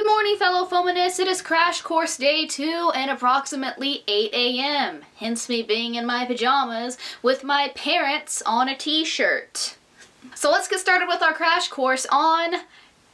Good morning, fellow feminists. It is crash course day 2 and approximately 8 a.m. Hence me being in my pajamas with my parents on a t-shirt. So let's get started with our crash course on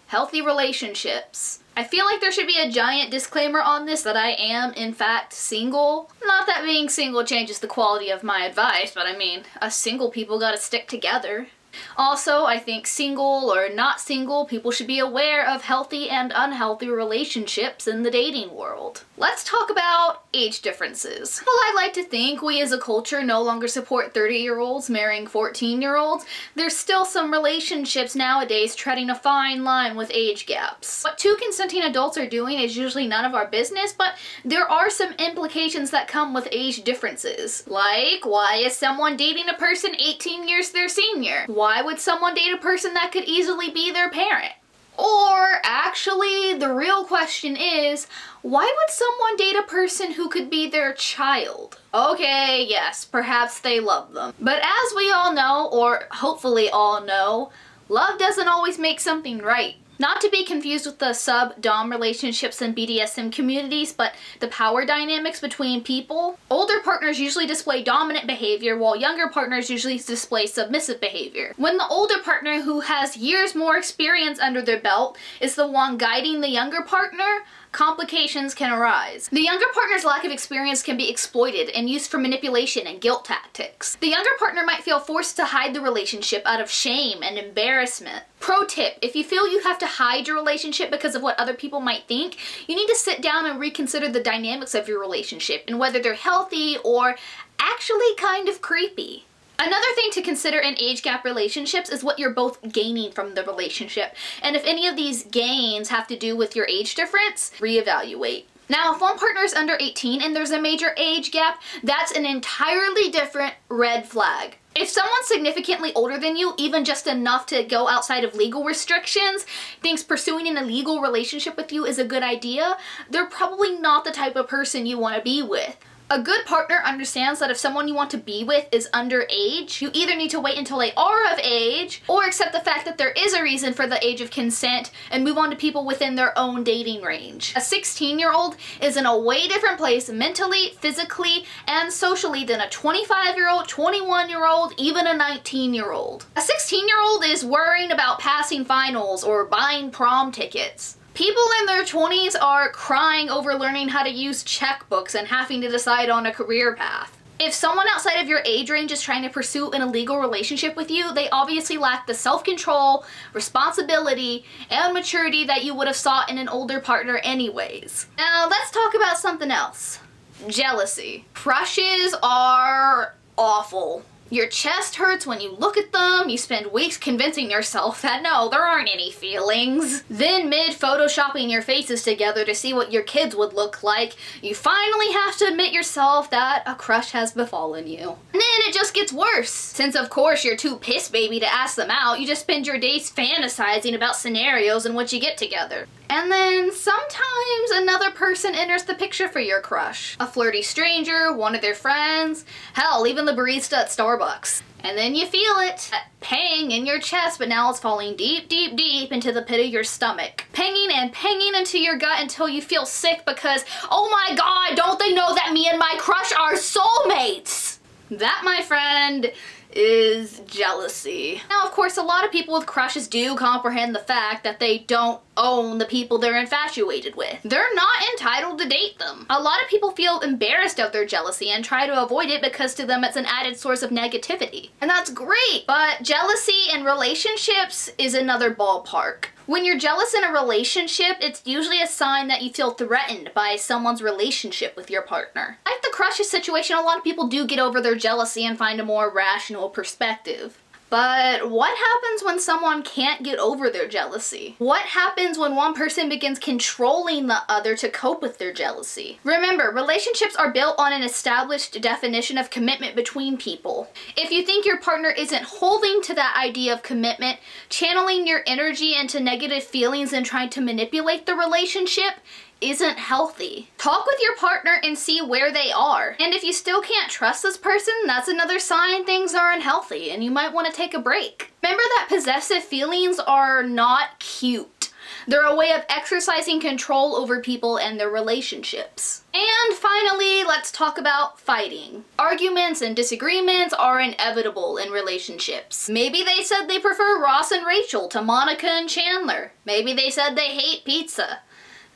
healthy relationships. I feel like there should be a giant disclaimer on this that I am, in fact, single. Not that being single changes the quality of my advice, but I mean, us single people gotta stick together. Also, I think single or not single, people should be aware of healthy and unhealthy relationships in the dating world. Let's talk about age differences. Well, I like to think we as a culture no longer support 30-year-olds marrying 14-year-olds. There's still some relationships nowadays treading a fine line with age gaps. What two consenting adults are doing is usually none of our business, but there are some implications that come with age differences. Like, why is someone dating a person 18 years their senior? Why would someone date a person that could easily be their parent? Or actually, the real question is, why would someone date a person who could be their child? Okay, yes, perhaps they love them. But as we all know, or hopefully all know, love doesn't always make something right. Not to be confused with the sub-dom relationships in BDSM communities, but the power dynamics between people. Older partners usually display dominant behavior, while younger partners usually display submissive behavior. When the older partner, who has years more experience under their belt, is the one guiding the younger partner, complications can arise. The younger partner's lack of experience can be exploited and used for manipulation and guilt tactics. The younger partner might feel forced to hide the relationship out of shame and embarrassment. Pro tip, if you feel you have to hide your relationship because of what other people might think, you need to sit down and reconsider the dynamics of your relationship and whether they're healthy or actually kind of creepy. Another thing to consider in age gap relationships is what you're both gaining from the relationship. And if any of these gains have to do with your age difference, reevaluate. Now, if one partner is under 18 and there's a major age gap, that's an entirely different red flag. If someone's significantly older than you, even just enough to go outside of legal restrictions, thinks pursuing an illegal relationship with you is a good idea, they're probably not the type of person you want to be with. A good partner understands that if someone you want to be with is underage, you either need to wait until they are of age or accept the fact that there is a reason for the age of consent and move on to people within their own dating range. A 16-year-old is in a way different place mentally, physically, and socially than a 25-year-old, 21-year-old, even a 19-year-old. A 16-year-old is worrying about passing finals or buying prom tickets. People in their 20s are crying over learning how to use checkbooks and having to decide on a career path. If someone outside of your age range is trying to pursue an illegal relationship with you, they obviously lack the self-control, responsibility, and maturity that you would have sought in an older partner anyways. Now let's talk about something else. Jealousy. Crushes are awful. Your chest hurts when you look at them, you spend weeks convincing yourself that no, there aren't any feelings. Then mid-photoshopping your faces together to see what your kids would look like, you finally have to admit yourself that a crush has befallen you. And then it just gets worse. Since of course you're too piss baby to ask them out, you just spend your days fantasizing about scenarios in which you get together. And then sometimes another person enters the picture for your crush. A flirty stranger, one of their friends, hell, even the barista at Starbucks. And then you feel it, that pang in your chest, but now it's falling deep, deep, deep into the pit of your stomach. Panging and panging into your gut until you feel sick because, oh my god, don't they know that me and my crush are soulmates? That, my friend, is jealousy. Now, of course, a lot of people with crushes do comprehend the fact that they don't own the people they're infatuated with. They're not entitled to date them. A lot of people feel embarrassed of their jealousy and try to avoid it because to them it's an added source of negativity. And that's great, but jealousy in relationships is another ballpark. When you're jealous in a relationship, it's usually a sign that you feel threatened by someone's relationship with your partner. Like the crushes situation, a lot of people do get over their jealousy and find a more rational perspective. But what happens when someone can't get over their jealousy? What happens when one person begins controlling the other to cope with their jealousy? Remember, relationships are built on an established definition of commitment between people. If you think your partner isn't holding to that idea of commitment, channeling your energy into negative feelings and trying to manipulate the relationship isn't healthy. Talk with your partner and see where they are. And if you still can't trust this person, that's another sign things are unhealthy and you might want to take a break. Remember that possessive feelings are not cute. They're a way of exercising control over people and their relationships. And finally, let's talk about fighting. Arguments and disagreements are inevitable in relationships. Maybe they said they prefer Ross and Rachel to Monica and Chandler. Maybe they said they hate pizza.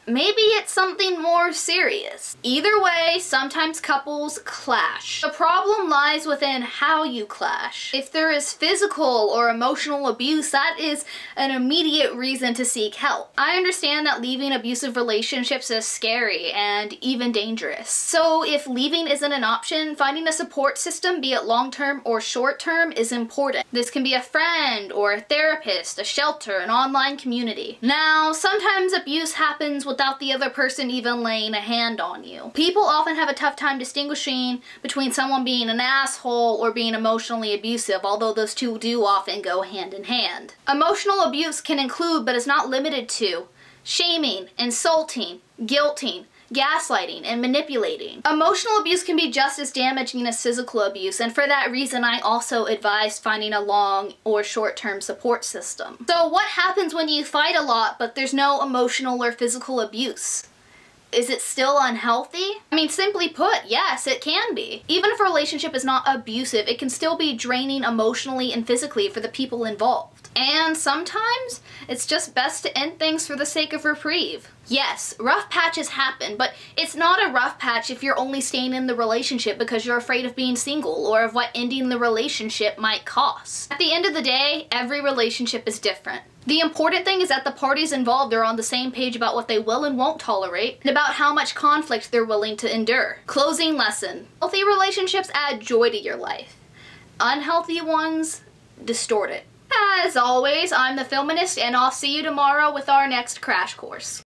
Maybe it's something more serious. Either way, sometimes couples clash. The problem lies within how you clash. If there is physical or emotional abuse, that is an immediate reason to seek help. I understand that leaving abusive relationships is scary and even dangerous. So if leaving isn't an option, finding a support system, be it long-term or short-term, is important. This can be a friend or a therapist, a shelter, an online community. Now, sometimes abuse happens without the other person even laying a hand on you. People often have a tough time distinguishing between someone being an asshole or being emotionally abusive, although those two do often go hand in hand. Emotional abuse can include, but is not limited to, shaming, insulting, guilting, gaslighting, and manipulating. Emotional abuse can be just as damaging as physical abuse, and for that reason I also advise finding a long or short-term support system. So what happens when you fight a lot but there's no emotional or physical abuse? Is it still unhealthy? I mean, simply put, yes, it can be. Even if a relationship is not abusive, it can still be draining emotionally and physically for the people involved. And sometimes, it's just best to end things for the sake of reprieve. Yes, rough patches happen, but it's not a rough patch if you're only staying in the relationship because you're afraid of being single or of what ending the relationship might cost. At the end of the day, every relationship is different. The important thing is that the parties involved are on the same page about what they will and won't tolerate, and about how much conflict they're willing to endure. Closing lesson. Healthy relationships add joy to your life. Unhealthy ones distort it. As always, I'm the Feminist, and I'll see you tomorrow with our next crash course.